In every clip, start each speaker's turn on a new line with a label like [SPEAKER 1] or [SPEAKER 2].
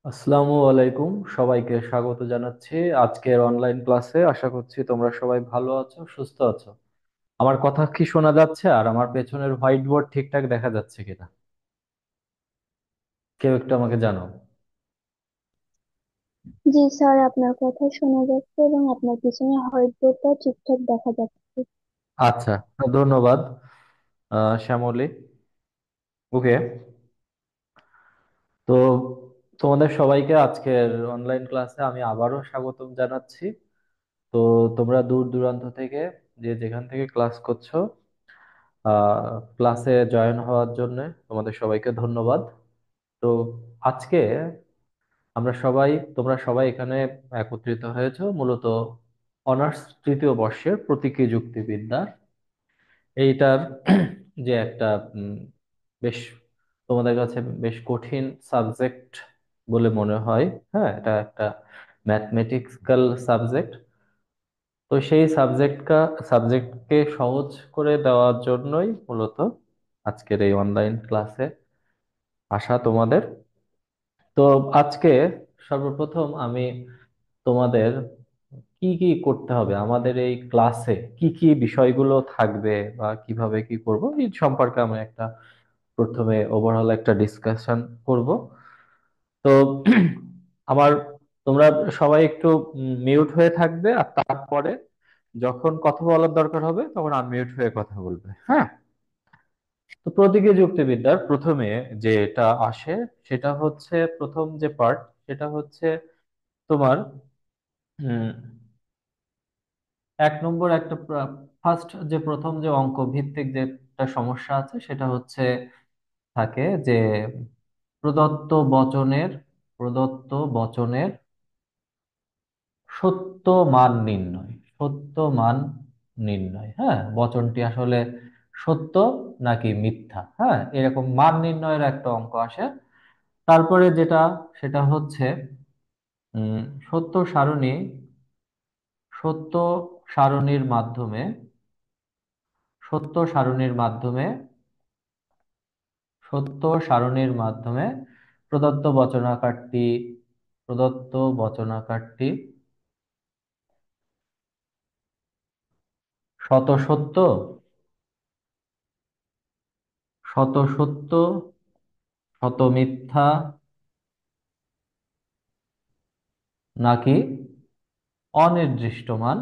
[SPEAKER 1] আসসালামু আলাইকুম, সবাইকে স্বাগত জানাচ্ছি আজকের অনলাইন ক্লাসে। আশা করছি তোমরা সবাই ভালো আছো, সুস্থ আছো। আমার কথা কি শোনা যাচ্ছে? আর আমার পেছনের হোয়াইট বোর্ড ঠিকঠাক দেখা যাচ্ছে কিনা কেউ একটু আমাকে জানাও।
[SPEAKER 2] জি স্যার, আপনার কথা শোনা যাচ্ছে এবং আপনার পিছনে হোয়াইট বোর্ডটা ঠিকঠাক দেখা যাচ্ছে।
[SPEAKER 1] আচ্ছা, ধন্যবাদ শ্যামলী। ওকে, তো তোমাদের সবাইকে আজকের অনলাইন ক্লাসে আমি আবারও স্বাগতম জানাচ্ছি। তো তোমরা দূর দূরান্ত থেকে যে যেখান থেকে ক্লাস করছো, ক্লাসে জয়েন হওয়ার জন্য তোমাদের সবাইকে ধন্যবাদ। তো আজকে তোমরা সবাই এখানে একত্রিত হয়েছো মূলত অনার্স তৃতীয় বর্ষের প্রতীকী যুক্তিবিদ্যা এইটার যে একটা উম, বেশ তোমাদের কাছে বেশ কঠিন সাবজেক্ট বলে মনে হয়। হ্যাঁ, এটা একটা ম্যাথমেটিক্যাল সাবজেক্ট। তো সেই সাবজেক্টকে সহজ করে দেওয়ার জন্যই মূলত আজকের এই অনলাইন ক্লাসে আসা তোমাদের। তো আজকে সর্বপ্রথম আমি তোমাদের কি কি করতে হবে, আমাদের এই ক্লাসে কি কি বিষয়গুলো থাকবে বা কিভাবে কি করব এই সম্পর্কে আমি একটা প্রথমে ওভারঅল একটা ডিসকাশন করব। তো আমার তোমরা সবাই একটু মিউট হয়ে থাকবে, আর তারপরে যখন কথা বলার দরকার হবে তখন আনমিউট হয়ে কথা বলবে। হ্যাঁ, তো প্রতীকী যুক্তিবিদ্যার প্রথমে যেটা আসে সেটা হচ্ছে, প্রথম যে পার্ট সেটা হচ্ছে তোমার উম, এক নম্বর একটা ফার্স্ট যে প্রথম যে অঙ্ক ভিত্তিক যে একটা সমস্যা আছে সেটা হচ্ছে থাকে যে প্রদত্ত বচনের প্রদত্ত বচনের সত্য মান নির্ণয়। সত্য মান নির্ণয়, হ্যাঁ, বচনটি আসলে সত্য নাকি মিথ্যা, হ্যাঁ, এরকম মান নির্ণয়ের একটা অঙ্ক আসে। তারপরে যেটা সেটা হচ্ছে উম সত্য সারণী সত্য সারণীর মাধ্যমে সত্য সারণীর মাধ্যমে সত্য সারণীর মাধ্যমে প্রদত্ত বচনাকারটি প্রদত্ত বচনাকারটি শত সত্য শত সত্য শত মিথ্যা নাকি অনির্দিষ্ট মান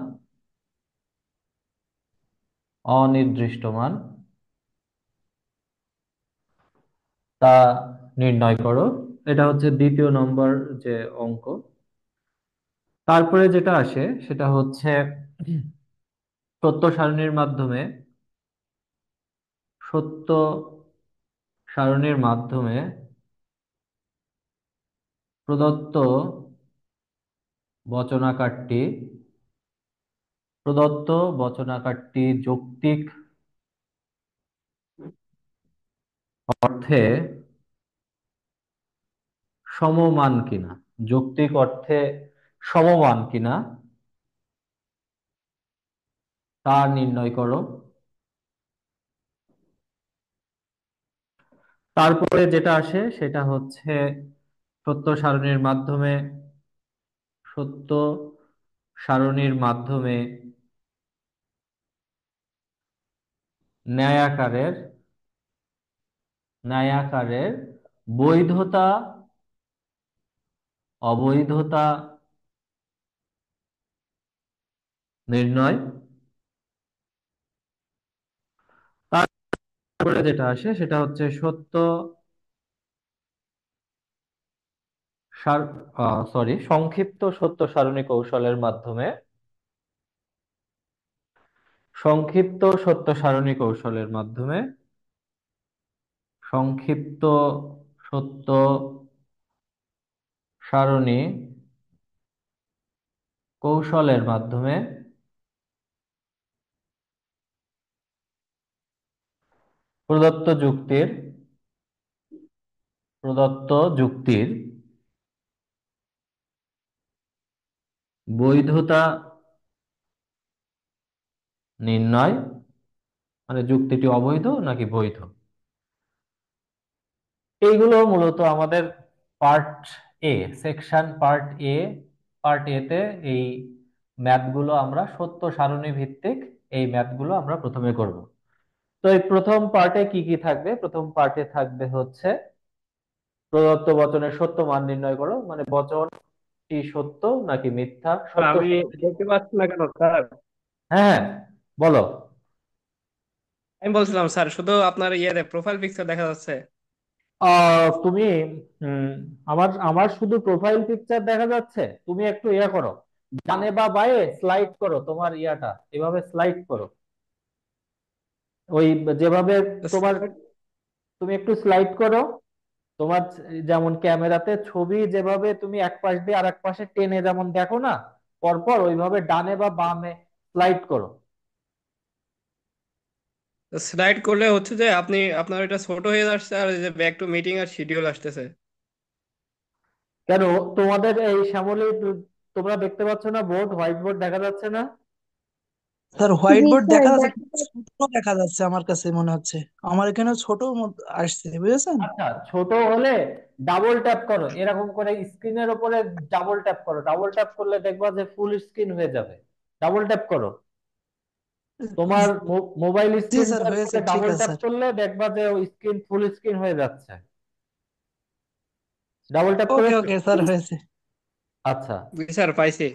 [SPEAKER 1] অনির্দিষ্ট মান তা নির্ণয় করো। এটা হচ্ছে দ্বিতীয় নম্বর যে অঙ্ক। তারপরে যেটা আসে সেটা হচ্ছে সত্য সারণীর মাধ্যমে সত্য সারণীর মাধ্যমে প্রদত্ত বচনাকারটি প্রদত্ত বচনাকারটি যৌক্তিক অর্থে সমমান কিনা যৌক্তিক অর্থে সমমান কিনা তা নির্ণয় করো। তারপরে যেটা আসে সেটা হচ্ছে সত্য সারণীর মাধ্যমে সত্য সারণীর মাধ্যমে ন্যায়াকারের ন্যায়াকারের বৈধতা অবৈধতা নির্ণয়। তারপরে যেটা আসে সেটা হচ্ছে সংক্ষিপ্ত সত্য সারণী কৌশলের মাধ্যমে সংক্ষিপ্ত সত্য সারণী কৌশলের মাধ্যমে সংক্ষিপ্ত সত্য সারণী কৌশলের মাধ্যমে প্রদত্ত যুক্তির প্রদত্ত যুক্তির বৈধতা নির্ণয় মানে যুক্তিটি অবৈধ নাকি বৈধ। এইগুলো মূলত আমাদের পার্ট এ, সেকশন পার্ট এ। পার্ট এ তে এই ম্যাথগুলো আমরা সত্য সারণী ভিত্তিক এই ম্যাথগুলো আমরা প্রথমে করব। তো এই প্রথম পার্টে কি কি থাকবে? প্রথম পার্টে থাকবে হচ্ছে প্রদত্ত বচনের সত্য মান নির্ণয় করো, মানে বচনটি সত্য নাকি মিথ্যা, সত্য
[SPEAKER 3] আমি
[SPEAKER 1] সারণী।
[SPEAKER 3] দেখতে পাচ্ছি না কেন স্যার?
[SPEAKER 1] হ্যাঁ হ্যাঁ, বলো।
[SPEAKER 3] আমি বলছিলাম স্যার, শুধু আপনার ইয়ে প্রোফাইল পিকচার দেখা যাচ্ছে।
[SPEAKER 1] তুমি উম, আমার আমার শুধু প্রোফাইল পিকচার দেখা যাচ্ছে। তুমি একটু ইয়া করো, ডানে বা বায়ে স্লাইড করো, তোমার ইয়াটা এভাবে স্লাইড করো, ওই যেভাবে তোমার, তুমি একটু স্লাইড করো। তোমার যেমন ক্যামেরাতে ছবি যেভাবে তুমি এক পাশ দিয়ে আর এক পাশে টেনে যেমন দেখো না, পরপর ওইভাবে ডানে বা বামে স্লাইড করো।
[SPEAKER 3] স্লাইড করলে হচ্ছে যে আপনি আপনার এটা ছোট হয়ে যাচ্ছে, আর এই যে ব্যাক টু মিটিং আর শিডিউল আসতেছে।
[SPEAKER 1] কেন? তোমাদের এই শ্যামলী, তোমরা দেখতে পাচ্ছ না বোর্ড, হোয়াইট বোর্ড দেখা যাচ্ছে না?
[SPEAKER 4] স্যার হোয়াইট
[SPEAKER 2] জি
[SPEAKER 4] বোর্ড
[SPEAKER 2] স্যার,
[SPEAKER 4] দেখা যাচ্ছে
[SPEAKER 2] দেখা
[SPEAKER 4] কিন্তু
[SPEAKER 2] যাচ্ছে।
[SPEAKER 4] ছোট দেখা যাচ্ছে, আমার কাছে মনে হচ্ছে। আমার এখানে ছোট আসছে, বুঝেছেন?
[SPEAKER 1] আচ্ছা, ছোট হলে ডাবল ট্যাপ করো, এরকম করে স্ক্রিনের উপরে ডাবল ট্যাপ করো। ডাবল ট্যাপ করলে দেখবা যে ফুল স্ক্রিন হয়ে যাবে। ডাবল ট্যাপ করো, তোমার মোবাইল
[SPEAKER 4] জি স্যার,
[SPEAKER 1] স্ক্রিনটার
[SPEAKER 4] হয়েছে,
[SPEAKER 1] উপরে
[SPEAKER 4] ঠিক
[SPEAKER 1] ডাবল
[SPEAKER 4] আছে
[SPEAKER 1] ট্যাপ
[SPEAKER 4] স্যার।
[SPEAKER 1] করলে দেখবা যে ওই স্ক্রিন ফুল স্ক্রিন হয়ে যাচ্ছে। ডাবল ট্যাপ
[SPEAKER 4] ওকে
[SPEAKER 1] করেছো?
[SPEAKER 4] ওকে স্যার, হয়েছে।
[SPEAKER 1] আচ্ছা।
[SPEAKER 3] জি স্যার, পাইছি।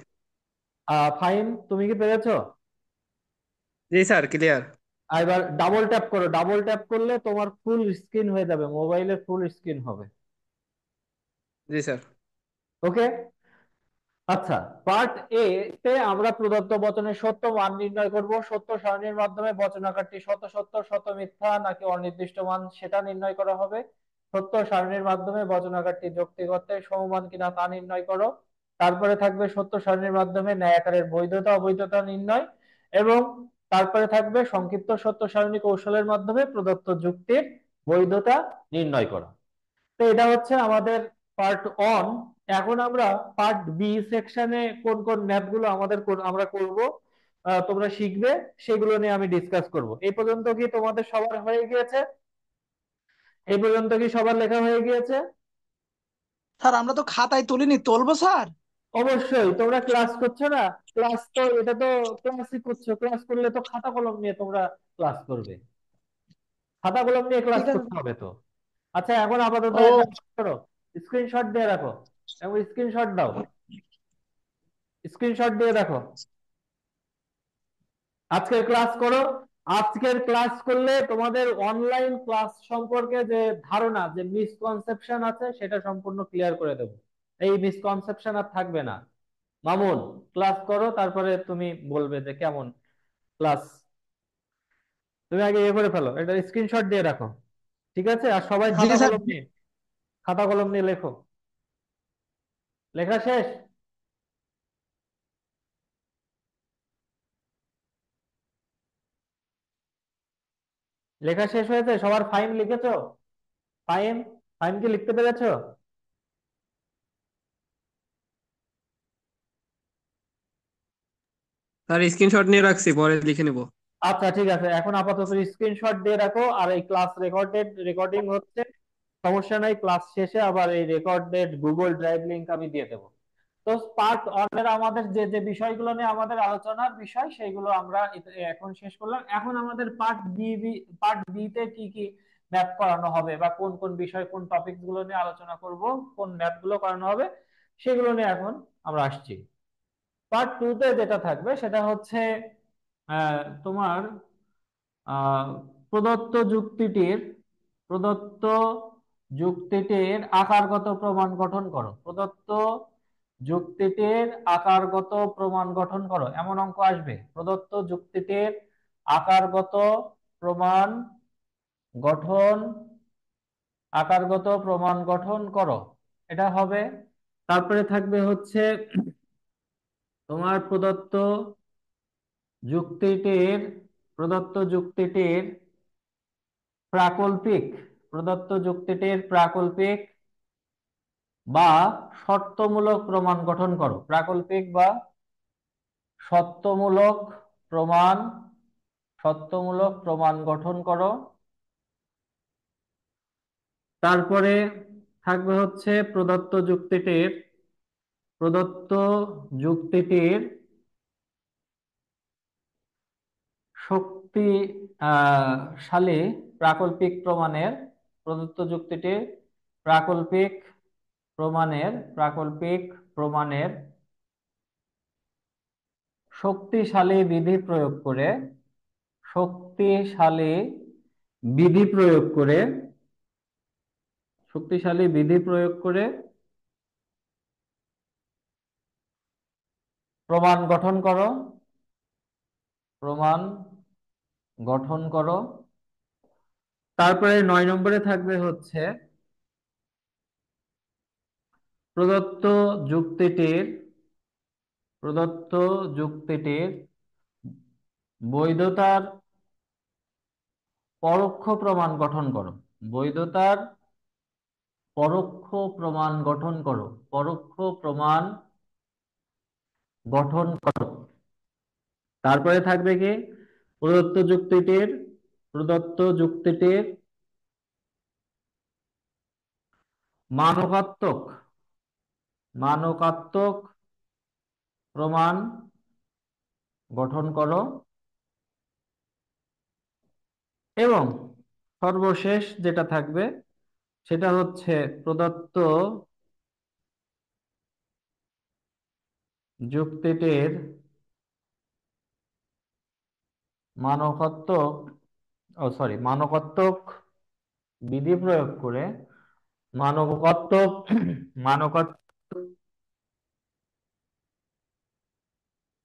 [SPEAKER 1] ফাইন, তুমি কি পেরেছো?
[SPEAKER 3] জি স্যার, ক্লিয়ার।
[SPEAKER 1] আর এবার ডাবল ট্যাপ করো, ডাবল ট্যাপ করলে তোমার ফুল স্ক্রিন হয়ে যাবে, মোবাইলের ফুল স্ক্রিন হবে।
[SPEAKER 3] জি স্যার।
[SPEAKER 1] ওকে। আচ্ছা, পার্ট এ তে আমরা প্রদত্ত বচনের সত্য মান নির্ণয় করব। সত্য সারণীর মাধ্যমে বচন আকারটি শত সত্য শত মিথ্যা নাকি অনির্দিষ্ট মান সেটা নির্ণয় করা হবে। সত্য সারণীর মাধ্যমে বচন আকারটি যৌক্তিক অর্থে সমমান কিনা তা নির্ণয় করো। তারপরে থাকবে সত্য সারণীর মাধ্যমে ন্যায় আকারের বৈধতা অবৈধতা নির্ণয়। এবং তারপরে থাকবে সংক্ষিপ্ত সত্য সারণী কৌশলের মাধ্যমে প্রদত্ত যুক্তির বৈধতা নির্ণয় করা। তো এটা হচ্ছে আমাদের পার্ট অন। এখন আমরা পার্ট বি সেকশনে কোন কোন ম্যাথ গুলো আমরা করব, তোমরা শিখবে, সেগুলো নিয়ে আমি ডিসকাস করব। এই পর্যন্ত কি তোমাদের সবার হয়ে গিয়েছে? এই পর্যন্ত কি সবার লেখা হয়ে গিয়েছে?
[SPEAKER 4] স্যার আমরা তো খাতায় তুলিনি, তুলবো স্যার।
[SPEAKER 1] অবশ্যই, তোমরা ক্লাস করছো না? ক্লাস তো এটা তো ক্লাসই করছো, ক্লাস করলে তো খাতা কলম নিয়ে তোমরা ক্লাস করবে, খাতা কলম নিয়ে ক্লাস
[SPEAKER 4] ঠিক আছে।
[SPEAKER 1] করতে হবে তো। আচ্ছা, এখন আপাতত
[SPEAKER 4] ও,
[SPEAKER 1] একটা কাজ করো, স্ক্রিনশট দিয়ে রাখো, এবং স্ক্রিনশট দাও, স্ক্রিনশট দিয়ে দেখো। আজকের ক্লাস করো। আজকের ক্লাস করলে তোমাদের অনলাইন ক্লাস সম্পর্কে যে ধারণা, যে মিসকনসেপশন আছে, সেটা সম্পূর্ণ ক্লিয়ার করে দেবো। এই মিসকনসেপশন আর থাকবে না। মামুন, ক্লাস করো, তারপরে তুমি বলবে যে কেমন ক্লাস। তুমি আগে ইয়ে করে ফেলো, এটা স্ক্রিনশট দিয়ে রাখো। ঠিক আছে? আর সবাই
[SPEAKER 4] জি
[SPEAKER 1] খাতা
[SPEAKER 4] স্যার।
[SPEAKER 1] কলম নিয়ে, খাতা কলম নিয়ে লেখো। লেখা শেষ? লেখা শেষ হয়েছে সবার? ফাইন লিখেছো? ফাইন, ফাইন কি লিখতে পেরেছো?
[SPEAKER 3] স্যার স্ক্রিনশট নিয়ে রাখছি, পরে লিখে নেব।
[SPEAKER 1] আচ্ছা ঠিক আছে, এখন আপাতত স্ক্রিনশট দিয়ে রাখো। আর এই ক্লাস রেকর্ডিং হচ্ছে, সমস্যা নাই, ক্লাস শেষে আবার এই রেকর্ডেড গুগল ড্রাইভ লিংক আমি দিয়ে দেবো। তো পার্ট ওয়ানের আমাদের যে যে বিষয়গুলো নিয়ে আমাদের আলোচনার বিষয়, সেইগুলো আমরা এখন শেষ করলাম। এখন আমাদের পার্ট বি তে কি কি ম্যাথ করানো হবে, বা কোন কোন বিষয় কোন টপিক গুলো নিয়ে আলোচনা করব, কোন ম্যাথ গুলো করানো হবে, সেগুলো নিয়ে এখন আমরা আসছি। পার্ট টু তে যেটা থাকবে সেটা হচ্ছে তোমার আহ, প্রদত্ত যুক্তিটির প্রদত্ত যুক্তিটির আকারগত প্রমাণ গঠন করো। প্রদত্ত যুক্তিটির আকারগত প্রমাণ গঠন করো, এমন অঙ্ক আসবে। প্রদত্ত যুক্তিটির আকারগত প্রমাণ গঠন, আকারগত প্রমাণ গঠন করো, এটা হবে। তারপরে থাকবে হচ্ছে তোমার যুক্তিটির প্রদত্ত যুক্তিটির প্রাকল্পিক, প্রদত্ত যুক্তিটির প্রাকল্পিক বা শর্তমূলক প্রমাণ গঠন করো। প্রাকল্পিক বা শর্তমূলক প্রমাণ সত্যমূলক প্রমাণ গঠন করো। তারপরে থাকবে হচ্ছে প্রদত্ত যুক্তিটির শক্তিশালী প্রদত্ত যুক্তিটির প্রাকল্পিক প্রাকল্পিক প্রমাণের শক্তিশালী বিধি প্রয়োগ করে শক্তিশালী বিধি প্রয়োগ করে শক্তিশালী বিধি প্রয়োগ করে প্রমাণ গঠন করো প্রমাণ গঠন করো। তারপরে 9 নম্বরে থাকবে হচ্ছে প্রদত্ত যুক্তিটির প্রদত্ত যুক্তিটির বৈধতার পরোক্ষ প্রমাণ গঠন করো। বৈধতার পরোক্ষ প্রমাণ গঠন করো। পরোক্ষ প্রমাণ গঠন করো। তারপরে থাকবে কি প্রদত্ত যুক্তিটির মানকাত্মক মানকাত্মক প্রমাণ গঠন করো। এবং সর্বশেষ যেটা থাকবে সেটা হচ্ছে প্রদত্ত যুক্তিটির মানকাত্মক মানকাত্মক বিধি প্রয়োগ করে মানকাত্মক মানকাত্মক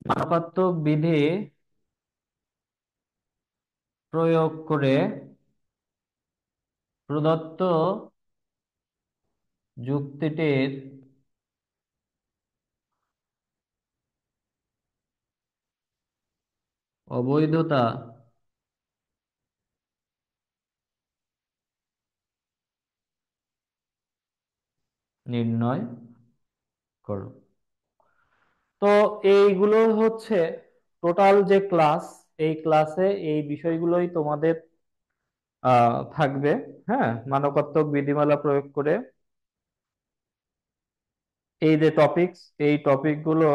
[SPEAKER 1] মানকাত্মক বিধি প্রয়োগ করে প্রদত্ত যুক্তিটির অবৈধতা নির্ণয় করো। তো এইগুলো হচ্ছে টোটাল যে ক্লাস, এই ক্লাসে এই বিষয়গুলোই তোমাদের থাকবে। হ্যাঁ, মানকাত্মক বিধিমালা প্রয়োগ করে এই যে টপিকস, এই টপিকগুলো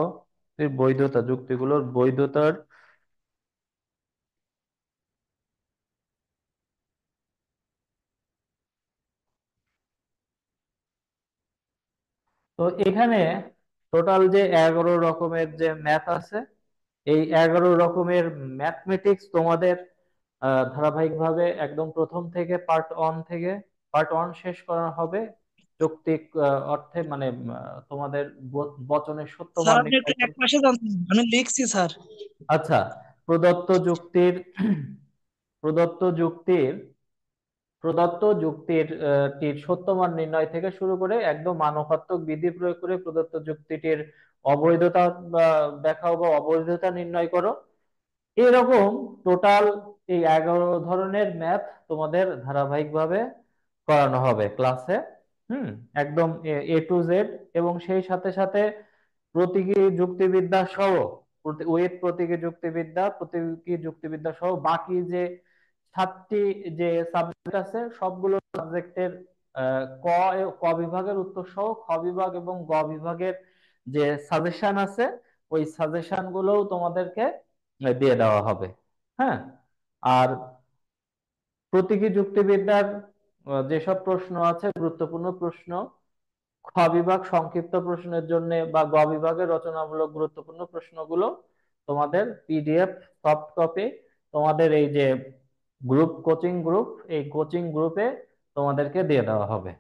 [SPEAKER 1] বৈধতা, যুক্তিগুলোর বৈধতার তো এখানে টোটাল যে 11 রকমের যে ম্যাথ আছে, এই 11 রকমের ম্যাথমেটিক্স তোমাদের ধারাবাহিকভাবে একদম প্রথম থেকে পার্ট ওয়ান শেষ করা হবে। যৌক্তিক অর্থে মানে তোমাদের বচনের সত্য
[SPEAKER 4] স্যার
[SPEAKER 1] মান
[SPEAKER 4] আপনি একটু
[SPEAKER 1] নির্ণয়
[SPEAKER 4] এক
[SPEAKER 1] করবে।
[SPEAKER 4] পাশে যান, আমি লিখছি স্যার।
[SPEAKER 1] আচ্ছা, প্রদত্ত যুক্তির প্রদত্ত যুক্তির প্রদত্ত যুক্তির টির সত্যমান নির্ণয় থেকে শুরু করে একদম মানকাত্মক বিধি প্রয়োগ করে প্রদত্ত যুক্তিটির অবৈধতা দেখাও বা অবৈধতা নির্ণয় করো। এরকম টোটাল এই 11 ধরনের ম্যাথ তোমাদের ধারাবাহিকভাবে করানো হবে ক্লাসে। হুম, একদম A to Z। এবং সেই সাথে সাথে প্রতীকী যুক্তিবিদ্যা সহ প্রতীকী যুক্তিবিদ্যা সহ বাকি যে 7টি যে সাবজেক্ট আছে, সবগুলো সাবজেক্টের ক ক বিভাগের উত্তর সহ খ বিভাগ এবং গ বিভাগের যে সাজেশন আছে, ওই সাজেশন গুলোও তোমাদেরকে দিয়ে দেওয়া হবে। হ্যাঁ, আর প্রতীকী যুক্তিবিদ্যার যেসব প্রশ্ন আছে, গুরুত্বপূর্ণ প্রশ্ন, খ বিভাগ সংক্ষিপ্ত প্রশ্নের জন্য বা গ বিভাগের রচনামূলক গুরুত্বপূর্ণ প্রশ্নগুলো তোমাদের PDF সফট কপি তোমাদের এই যে কোচিং গ্রুপ, এই কোচিং গ্রুপে তোমাদেরকে দিয়ে দেওয়া হবে।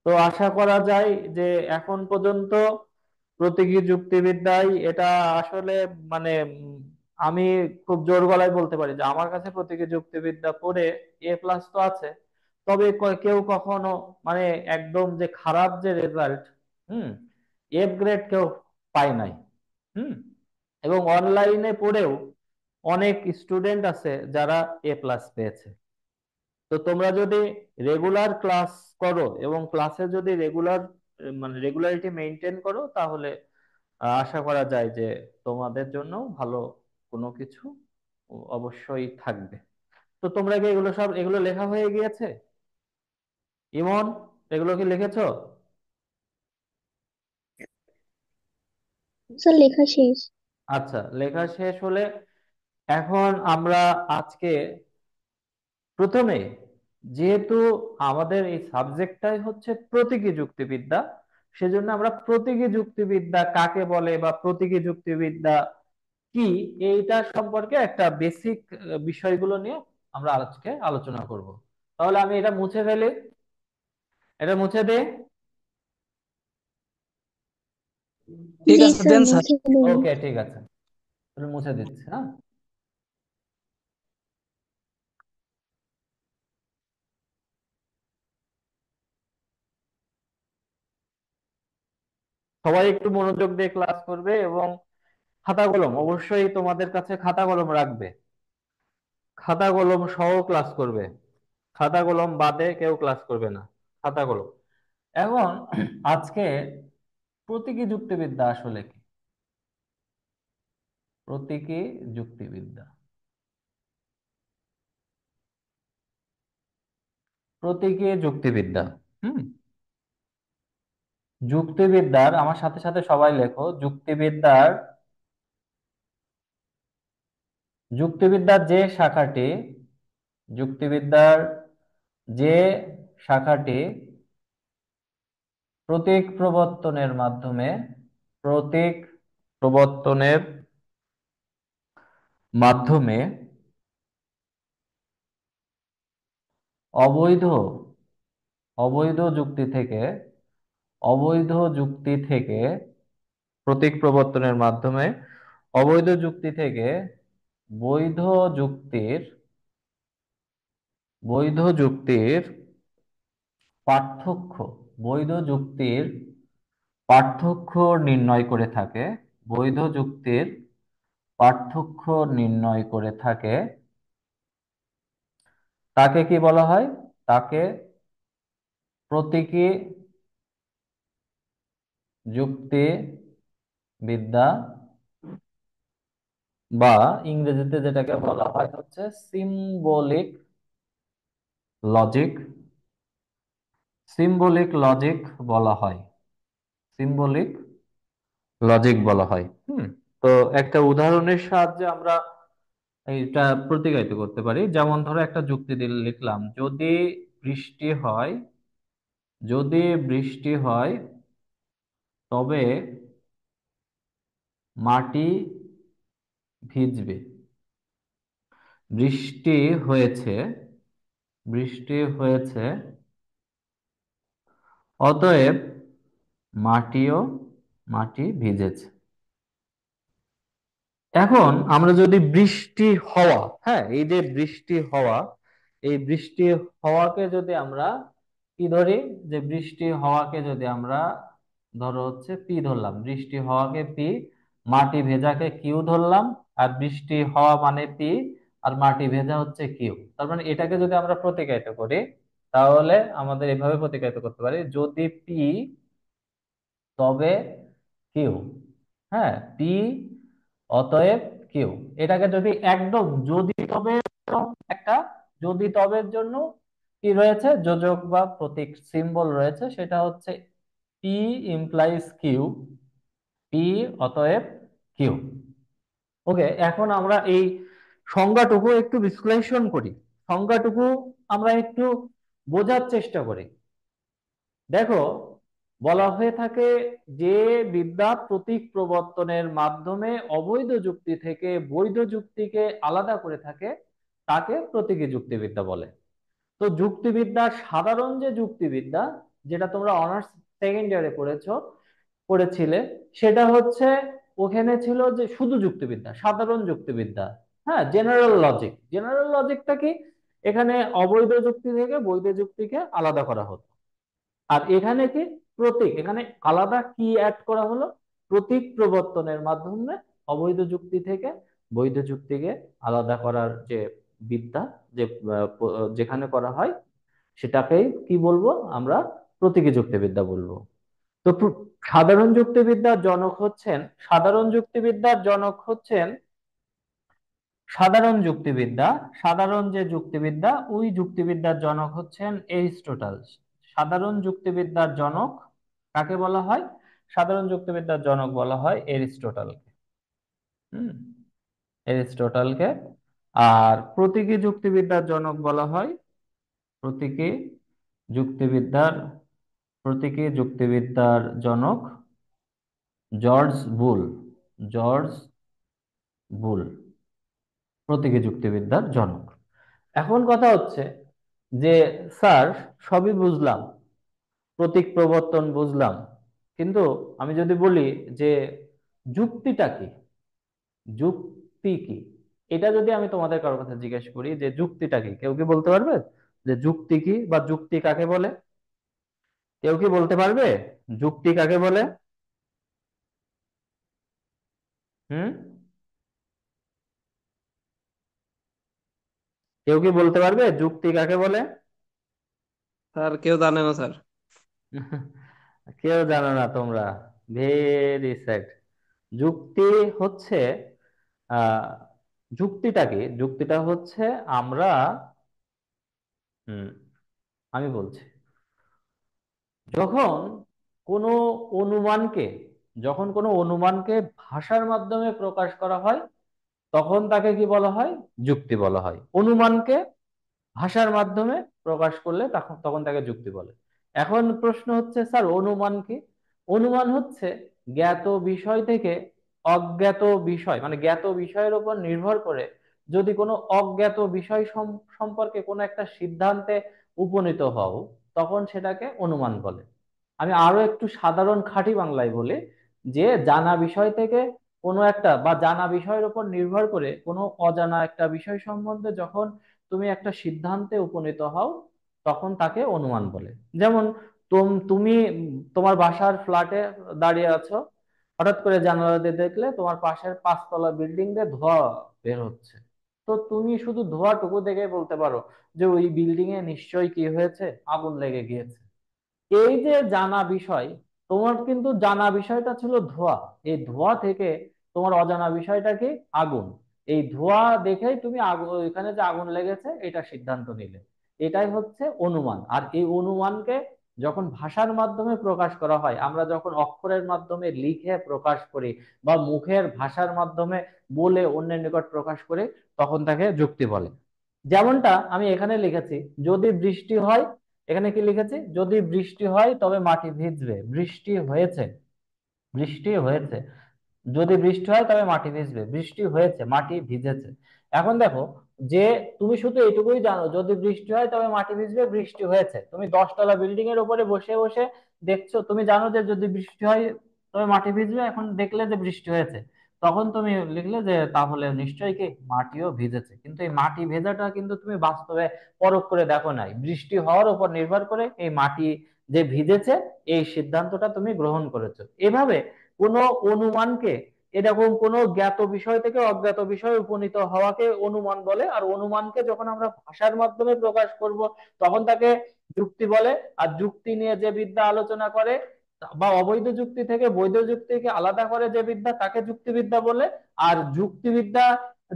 [SPEAKER 1] তো আশা করা যায় যে এখন পর্যন্ত প্রতীকী যুক্তিবিদ্যায় এটা আসলে মানে আমি খুব জোর গলায় বলতে পারি যে আমার কাছে প্রতীকী যুক্তিবিদ্যা পড়ে A+ তো আছে, তবে কেউ কখনো মানে একদম যে খারাপ যে রেজাল্ট, হুম, F গ্রেড কেউ পায় নাই। হুম, এবং অনলাইনে পড়েও অনেক স্টুডেন্ট আছে যারা A+ পেয়েছে। তো তোমরা যদি রেগুলার ক্লাস করো এবং ক্লাসে যদি রেগুলারিটি মেনটেন করো, তাহলে আশা করা যায় যে তোমাদের জন্য ভালো কোনো কিছু অবশ্যই থাকবে। তো তোমরা কি এগুলো লেখা হয়ে গিয়েছে? ইমন, এগুলো কি লিখেছো?
[SPEAKER 2] স্যার লেখা শেষ।
[SPEAKER 1] আচ্ছা, লেখা শেষ হলে এখন আমরা আজকে প্রথমে, যেহেতু আমাদের এই সাবজেক্টটাই হচ্ছে প্রতীকী যুক্তিবিদ্যা, সেজন্য আমরা প্রতীকী যুক্তিবিদ্যা কাকে বলে বা প্রতীকী যুক্তিবিদ্যা কি, এইটা সম্পর্কে একটা বেসিক বিষয়গুলো নিয়ে আমরা আজকে আলোচনা করব। তাহলে আমি এটা মুছে ফেলি, এটা মুছে দিই।
[SPEAKER 4] ঠিক
[SPEAKER 2] জি
[SPEAKER 4] আছে,
[SPEAKER 2] স্যার,
[SPEAKER 4] দেন স্যার।
[SPEAKER 2] মুছে দিন।
[SPEAKER 1] ওকে, ঠিক আছে, তাহলে মুছে দিচ্ছি। হ্যাঁ, সবাই একটু মনোযোগ দিয়ে ক্লাস করবে এবং খাতা কলম, অবশ্যই তোমাদের কাছে খাতা কলম রাখবে, খাতা কলম সহ ক্লাস করবে, খাতা কলম বাদে কেউ ক্লাস করবে না, খাতা কলম। এখন আজকে প্রতীকী যুক্তিবিদ্যা আসলে কি? প্রতীকী যুক্তিবিদ্যা, প্রতীকী যুক্তিবিদ্যা। হুম, যুক্তিবিদ্যার, আমার সাথে সাথে সবাই লেখো, যুক্তিবিদ্যার যে শাখাটি, যুক্তিবিদ্যার যে শাখাটি প্রতীক প্রবর্তনের মাধ্যমে, প্রতীক প্রবর্তনের মাধ্যমে অবৈধ অবৈধ যুক্তি থেকে, অবৈধ যুক্তি থেকে, প্রতীক প্রবর্তনের মাধ্যমে অবৈধ যুক্তি থেকে বৈধ যুক্তির, বৈধ যুক্তির পার্থক্য, বৈধ যুক্তির পার্থক্য নির্ণয় করে থাকে, বৈধ যুক্তির পার্থক্য নির্ণয় করে থাকে, তাকে কি বলা হয়? তাকে প্রতীকী যুক্তিবিদ্যা, বা ইংরেজিতে যেটাকে বলা হয় হচ্ছে সিম্বলিক লজিক, সিম্বলিক লজিক বলা হয়, সিম্বলিক লজিক বলা হয়। তো একটা উদাহরণের সাহায্যে আমরা এটা প্রতিকায়িত করতে পারি। যেমন ধরো একটা যুক্তি লিখলাম, যদি বৃষ্টি হয়, যদি বৃষ্টি হয় তবে মাটি ভিজবে। বৃষ্টি হয়েছে, বৃষ্টি হয়েছে, অতএব মাটিও, মাটি ভিজেছে। এখন আমরা যদি বৃষ্টি হওয়া, হ্যাঁ, এই যে বৃষ্টি হওয়া, এই বৃষ্টি হওয়াকে যদি আমরা কি ধরি, যে বৃষ্টি হওয়াকে যদি আমরা ধরো হচ্ছে পি ধরলাম, বৃষ্টি হওয়াকে পি, মাটি ভেজাকে কিউ ধরলাম, আর বৃষ্টি হওয়া মানে পি, আর মাটি ভেজা হচ্ছে কিউ। তার মানে এটাকে যদি আমরা প্রতিকায়িত করি, তাহলে আমাদের এভাবে প্রতিকায়িত করতে পারি, যদি পি তবে কিউ, হ্যাঁ, পি অতএব কিউ। এটাকে যদি একদম যদি তবে, একটা যদি তবের জন্য কি রয়েছে, যোজক বা প্রতীক সিম্বল রয়েছে, সেটা হচ্ছে পি ইমপ্লাইজ কিউ, পি অতএব কিউ। ওকে, এখন আমরা এই সংজ্ঞাটুকু একটু বিশ্লেষণ করি, সংজ্ঞাটুকু আমরা একটু বোঝার চেষ্টা করি। দেখো, বলা হয়ে থাকে যে বিদ্যা প্রতীক প্রবর্তনের মাধ্যমে অবৈধ যুক্তি থেকে বৈধ যুক্তিকে আলাদা করে থাকে, তাকে প্রতীকী যুক্তিবিদ্যা বলে। তো যুক্তিবিদ্যার সাধারণ যে যুক্তিবিদ্যা, যেটা তোমরা অনার্স সেকেন্ড ইয়ারে পড়েছিলে, সেটা হচ্ছে, ওখানে ছিল যে শুধু যুক্তিবিদ্যা, সাধারণ যুক্তিবিদ্যা, হ্যাঁ, জেনারেল লজিক। জেনারেল লজিকটা কি? এখানে অবৈধ যুক্তি থেকে বৈধ যুক্তিকে আলাদা করা হতো। আর এখানে কি, প্রতীক, এখানে আলাদা কি অ্যাড করা হলো, প্রতীক প্রবর্তনের মাধ্যমে অবৈধ যুক্তি থেকে বৈধ যুক্তিকে আলাদা করার যে বিদ্যা, যে যেখানে করা হয়, সেটাকেই কি বলবো আমরা, প্রতীকী যুক্তিবিদ্যা বলবো। তো সাধারণ যুক্তিবিদ্যার জনক হচ্ছেন, সাধারণ যুক্তিবিদ্যার জনক হচ্ছেন সাধারণ যুক্তিবিদ্যা, সাধারণ যে যুক্তিবিদ্যা, ওই যুক্তিবিদ্যার জনক হচ্ছেন এরিস্টটল। সাধারণ যুক্তিবিদ্যার জনক কাকে বলা হয়? সাধারণ যুক্তিবিদ্যার জনক বলা হয় এরিস্টটলকে। হুম, এরিস্টটলকে। আর প্রতীকী যুক্তিবিদ্যার জনক বলা হয়, প্রতীকী যুক্তিবিদ্যার প্রতীকী যুক্তিবিদ্যার জনক জর্জ বুল। জর্জ বুল প্রতীকী যুক্তিবিদ্যার জনক। এখন কথা হচ্ছে যে স্যার, সবই বুঝলাম, প্রতীক প্রবর্তন বুঝলাম, কিন্তু আমি যদি বলি যে যুক্তিটা কি, যুক্তি কি, এটা যদি আমি তোমাদের কারোর কাছে জিজ্ঞেস করি যে যুক্তিটা কি, কেউ কি বলতে পারবে যে যুক্তি কি বা যুক্তি কাকে বলে? কেউ কি বলতে পারবে যুক্তি কাকে বলে? হুম, কেউ কি বলতে পারবে যুক্তি কাকে বলে?
[SPEAKER 3] স্যার কেউ জানে না স্যার।
[SPEAKER 1] কেউ জানো না তোমরা? Very sad. যুক্তি হচ্ছে আহ যুক্তিটা কি? যুক্তিটা হচ্ছে আমরা, হুম, আমি বলছি, যখন কোনো অনুমানকে যখন কোনো অনুমানকে ভাষার মাধ্যমে প্রকাশ করা হয়, তখন তাকে কি বলা হয়? যুক্তি বলা হয়। অনুমানকে ভাষার মাধ্যমে প্রকাশ করলে তখন তখন তাকে যুক্তি বলে। এখন প্রশ্ন হচ্ছে স্যার, অনুমান কি? অনুমান হচ্ছে জ্ঞাত বিষয় থেকে অজ্ঞাত বিষয়, মানে জ্ঞাত বিষয়ের উপর নির্ভর করে যদি কোনো অজ্ঞাত বিষয় সম্পর্কে কোনো একটা সিদ্ধান্তে উপনীত হও, তখন সেটাকে অনুমান বলে। আমি আরো একটু সাধারণ খাঁটি বাংলায় বলি, যে জানা বিষয় থেকে কোনো একটা বা জানা বিষয়ের উপর নির্ভর করে কোনো অজানা একটা বিষয় সম্বন্ধে যখন তুমি একটা সিদ্ধান্তে উপনীত হও, তখন তাকে অনুমান বলে। যেমন তুমি তোমার বাসার ফ্ল্যাটে দাঁড়িয়ে আছো, হঠাৎ করে জানালা দিয়ে দেখলে তোমার পাশের 5 তলা বিল্ডিং দিয়ে ধোঁয়া বের হচ্ছে। তো তুমি শুধু ধোঁয়াটুকু দেখে বলতে পারো যে ওই বিল্ডিং এ নিশ্চয়ই কি হয়েছে, আগুন লেগে গিয়েছে। এই যে জানা বিষয়, তোমার কিন্তু জানা বিষয়টা ছিল ধোঁয়া, এই ধোঁয়া থেকে তোমার অজানা বিষয়টা কি? আগুন। এই ধোঁয়া দেখেই তুমি আগুন, ওইখানে যে আগুন লেগেছে এটা সিদ্ধান্ত নিলে। এটাই হচ্ছে অনুমান। আর এই অনুমানকে যখন ভাষার মাধ্যমে প্রকাশ করা হয়, আমরা যখন অক্ষরের মাধ্যমে লিখে প্রকাশ করি বা মুখের ভাষার মাধ্যমে বলে অন্যের নিকট প্রকাশ করি, তখন তাকে যুক্তি বলে। যেমনটা আমি এখানে লিখেছি, যদি বৃষ্টি হয়, এখানে কি লিখেছি? যদি বৃষ্টি হয় তবে মাটি ভিজবে। বৃষ্টি হয়েছে, বৃষ্টি হয়েছে। যদি বৃষ্টি হয় তবে মাটি ভিজবে, বৃষ্টি হয়েছে, মাটি ভিজেছে। এখন দেখো, যে তুমি শুধু এটুকুই জানো, যদি বৃষ্টি হয় তবে মাটি ভিজবে, বৃষ্টি হয়েছে। তুমি 10 তলা বিল্ডিং এর উপরে বসে বসে দেখছো, তুমি জানো যে যদি বৃষ্টি হয় তবে মাটি ভিজবে, এখন দেখলে যে বৃষ্টি হয়েছে, তখন তুমি লিখলে যে তাহলে নিশ্চয়ই কি মাটিও ভিজেছে। কিন্তু এই মাটি ভেজাটা কিন্তু তুমি বাস্তবে পরখ করে দেখো নাই, বৃষ্টি হওয়ার উপর নির্ভর করে এই মাটি যে ভিজেছে এই সিদ্ধান্তটা তুমি গ্রহণ করেছো। এভাবে কোনো অনুমানকে, এরকম কোনো জ্ঞাত বিষয় থেকে অজ্ঞাত বিষয়ে উপনীত হওয়াকে অনুমান বলে। আর অনুমানকে যখন আমরা ভাষার মাধ্যমে প্রকাশ করব, তখন তাকে যুক্তি বলে। আর যুক্তি নিয়ে যে বিদ্যা আলোচনা করে বা অবৈধ যুক্তি থেকে বৈধ যুক্তিকে আলাদা করে যে বিদ্যা, তাকে যুক্তিবিদ্যা বলে। আর যুক্তিবিদ্যা,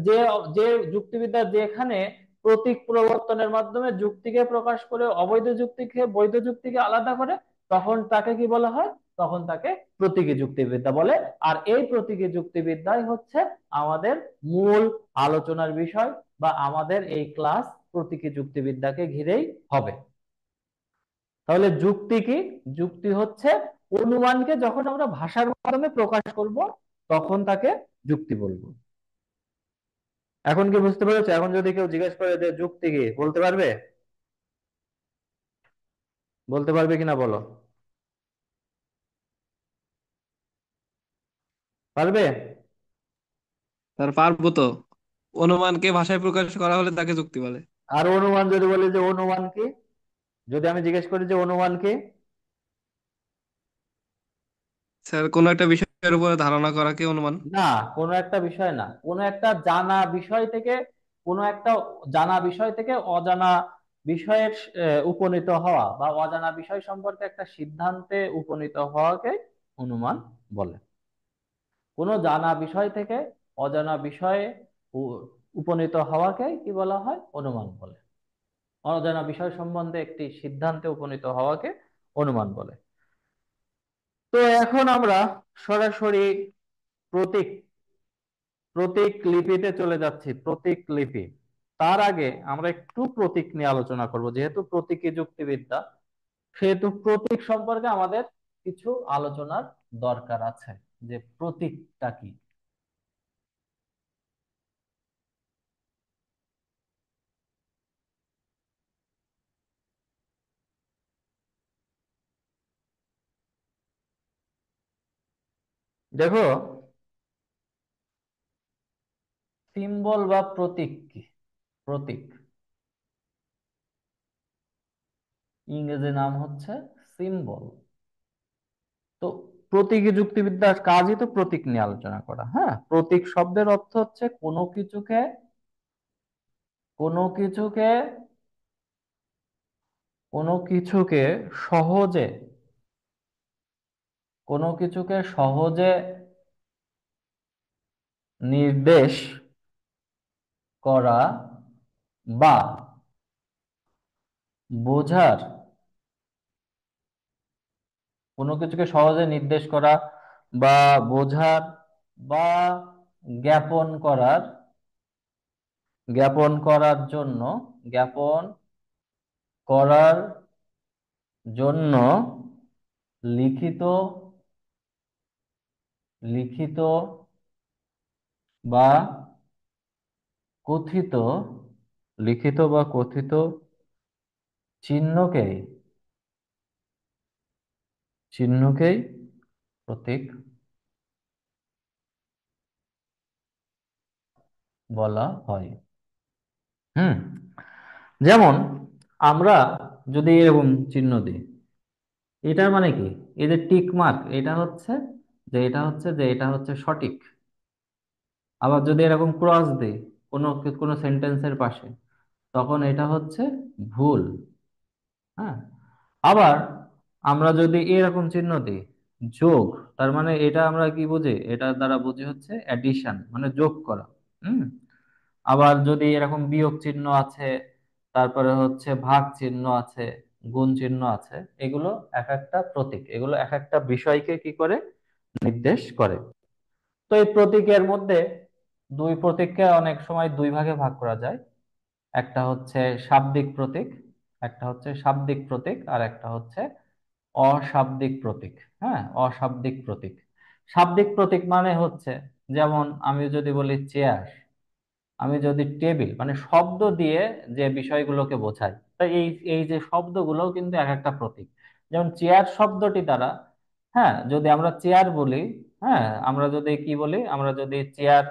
[SPEAKER 1] যে যে যুক্তিবিদ্যা যেখানে প্রতীক প্রবর্তনের মাধ্যমে যুক্তিকে প্রকাশ করে অবৈধ যুক্তিকে বৈধ যুক্তিকে আলাদা করে, তখন তাকে কি বলা হয়? তখন তাকে প্রতীকী যুক্তিবিদ্যা বলে। আর এই প্রতীকী যুক্তিবিদ্যাই হচ্ছে আমাদের মূল আলোচনার বিষয়, বা আমাদের এই ক্লাস প্রতীকী যুক্তিবিদ্যাকে ঘিরেই হবে। তাহলে যুক্তি কি? যুক্তি হচ্ছে অনুমানকে যখন আমরা ভাষার মাধ্যমে প্রকাশ করব, তখন তাকে যুক্তি বলবো। এখন কি বুঝতে পেরেছো? এখন যদি কেউ জিজ্ঞেস করে যে যুক্তি কি, বলতে পারবে? বলতে পারবে কিনা বলো? পারবে?
[SPEAKER 3] স্যার পারবো তো। অনুমানকে ভাষায় প্রকাশ করা হলে তাকে যুক্তি বলে।
[SPEAKER 1] আর অনুমান যদি বলি যে অনুমান কি, যদি আমি জিজ্ঞেস করি যে অনুমান কি?
[SPEAKER 3] স্যার কোনো একটা বিষয়ের উপরে ধারণা করাকে অনুমান।
[SPEAKER 1] না, কোনো একটা বিষয় না, কোনো একটা জানা বিষয় থেকে, কোনো একটা জানা বিষয় থেকে অজানা বিষয়ের উপনীত হওয়া বা অজানা বিষয় সম্পর্কে একটা সিদ্ধান্তে উপনীত হওয়াকে অনুমান বলে। কোনো জানা বিষয় থেকে অজানা বিষয়ে উপনীত হওয়াকে কি বলা হয়? অনুমান বলে। অজানা বিষয় সম্বন্ধে একটি সিদ্ধান্তে উপনীত হওয়াকে অনুমান বলে। তো এখন আমরা সরাসরি প্রতীক প্রতীক লিপিতে চলে যাচ্ছি। প্রতীক লিপি, তার আগে আমরা একটু প্রতীক নিয়ে আলোচনা করব। যেহেতু প্রতীকী যুক্তিবিদ্যা, সেহেতু প্রতীক সম্পর্কে আমাদের কিছু আলোচনার দরকার আছে, যে প্রতীকটা কি। দেখো, সিম্বল বা প্রতীক কি? প্রতীক ইংরেজি নাম হচ্ছে সিম্বল। তো প্রতীকী যুক্তিবিদ্যার কাজই তো প্রতীক নিয়ে আলোচনা করা। হ্যাঁ, প্রতীক শব্দের অর্থ হচ্ছে কোনো কিছুকে কোনো কিছুকে সহজে কোনো কিছুকে সহজে নির্দেশ করা বা বোঝার, কোনো কিছুকে সহজে নির্দেশ করা বা বোঝার বা জ্ঞাপন করার জ্ঞাপন করার জন্য জ্ঞাপন করার জন্য লিখিত লিখিত বা কথিত লিখিত বা কথিত চিহ্নকেই চিহ্নকেই প্রতীক বলা হয়। হুম, যেমন আমরা যদি এরকম চিহ্ন দিই, এটার মানে কি? এই যে টিক মার্ক, এটা হচ্ছে সঠিক। আবার যদি এরকম ক্রস দিই কোনো কোনো সেন্টেন্সের পাশে, তখন এটা হচ্ছে ভুল। হ্যাঁ, আবার আমরা যদি এরকম চিহ্ন দিই যোগ, তার মানে এটা আমরা কি বুঝি? এটার দ্বারা বুঝি হচ্ছে অ্যাডিশন, মানে যোগ করা। হুম, আবার যদি এরকম বিয়োগ চিহ্ন আছে, তারপরে হচ্ছে ভাগ চিহ্ন আছে, গুণ চিহ্ন আছে, এগুলো এক একটা প্রতীক, এগুলো এক একটা বিষয়কে কি করে নির্দেশ করে। তো এই প্রতীকের মধ্যে দুই প্রতীককে অনেক সময় দুই ভাগে ভাগ করা যায়। একটা হচ্ছে শাব্দিক প্রতীক, আর একটা হচ্ছে অশাব্দিক প্রতীক। হ্যাঁ, অশাব্দিক প্রতীক। শাব্দিক প্রতীক মানে হচ্ছে, যেমন আমি যদি বলি চেয়ার, আমি যদি টেবিল, মানে শব্দ দিয়ে যে বিষয়গুলোকে বোঝাই, তাই এই এই যে শব্দগুলোও কিন্তু এক একটা প্রতীক। যেমন চেয়ার শব্দটি দ্বারা, হ্যাঁ, যদি আমরা চেয়ার বলি, হ্যাঁ, আমরা যদি কি বলি, আমরা যদি চেয়ার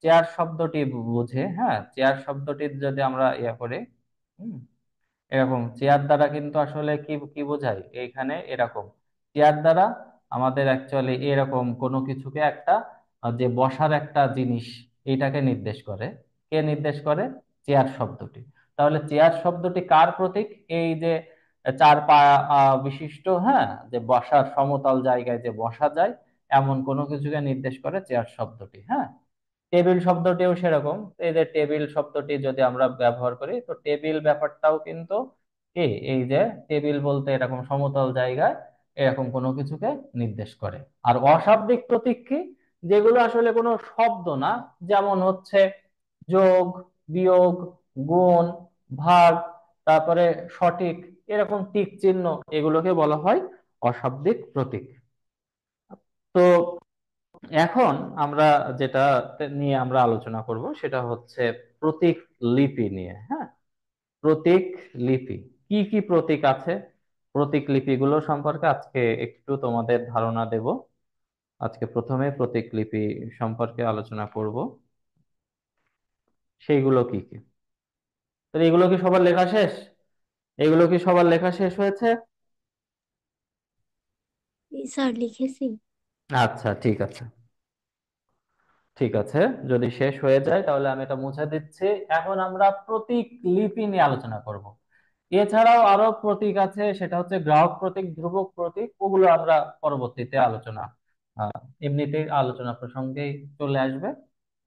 [SPEAKER 1] চেয়ার শব্দটি বুঝে, হ্যাঁ, চেয়ার শব্দটি যদি আমরা ইয়া করি, হুম, এরকম চেয়ার দ্বারা কিন্তু আসলে কি কি বোঝায় এইখানে, এরকম চেয়ার দ্বারা আমাদের অ্যাকচুয়ালি এরকম কোনো কিছুকে একটা যে বসার একটা জিনিস, এইটাকে নির্দেশ করে। কে নির্দেশ করে? চেয়ার শব্দটি। তাহলে চেয়ার শব্দটি কার প্রতীক? এই যে চার পা বিশিষ্ট, হ্যাঁ, যে বসার সমতল জায়গায় যে বসা যায় এমন কোনো কিছুকে নির্দেশ করে চেয়ার শব্দটি। হ্যাঁ, টেবিল শব্দটিও সেরকম। এই যে টেবিল শব্দটি যদি আমরা ব্যবহার করি, তো টেবিল ব্যাপারটাও কিন্তু কি, এই যে টেবিল বলতে এরকম সমতল জায়গায় এরকম কোনো কিছুকে নির্দেশ করে। আর অশাব্দিক প্রতীক কি? যেগুলো আসলে কোনো শব্দ না, যেমন হচ্ছে যোগ, বিয়োগ, গুণ, ভাগ, তারপরে সঠিক, এরকম টিক চিহ্ন, এগুলোকে বলা হয় অশাব্দিক প্রতীক। তো এখন আমরা যেটা নিয়ে আমরা আলোচনা করব সেটা হচ্ছে প্রতীক লিপি নিয়ে। হ্যাঁ, প্রতীক লিপি, কি কি প্রতীক আছে, প্রতীক লিপিগুলো সম্পর্কে আজকে একটু তোমাদের ধারণা দেব। আজকে প্রথমে প্রতীক লিপি সম্পর্কে আলোচনা করব, সেইগুলো কি কি। তো এগুলো কি সবার লেখা শেষ? এগুলো কি সবার লেখা শেষ হয়েছে?
[SPEAKER 2] এই স্যার লিখেছি।
[SPEAKER 1] আচ্ছা, ঠিক আছে, ঠিক আছে। যদি শেষ হয়ে যায় তাহলে আমি এটা মুছে দিচ্ছি। এখন আমরা প্রতীক লিপি নিয়ে আলোচনা করব। এছাড়াও আরো প্রতীক আছে, সেটা হচ্ছে গ্রাহক প্রতীক, ধ্রুবক প্রতীক, ওগুলো আমরা পরবর্তীতে আলোচনা, আহ এমনিতেই আলোচনা প্রসঙ্গেই চলে আসবে।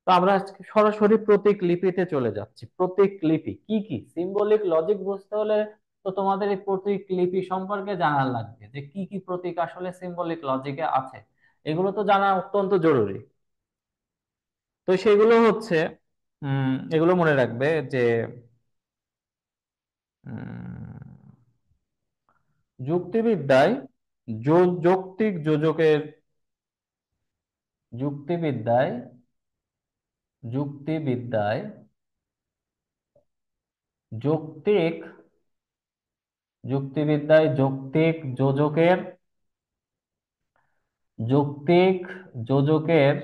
[SPEAKER 1] তো আমরা আজকে সরাসরি প্রতীক লিপিতে চলে যাচ্ছি। প্রতীক লিপি কি কি, সিম্বলিক লজিক বুঝতে হলে তো তোমাদের এই প্রতীক লিপি সম্পর্কে জানা লাগবে, যে কি কি প্রতীক আসলে সিম্বলিক লজিকে আছে। এগুলো তো জানা অত্যন্ত জরুরি। তো সেগুলো হচ্ছে, এগুলো মনে রাখবে যে উম, যুক্তিবিদ্যায় যৌক্তিক যোজকের, যুক্তিবিদ্যায় যুক্তিবিদ্যায় যৌক্তিক যুক্তিবিদ্যায় যৌক্তিক যোজকের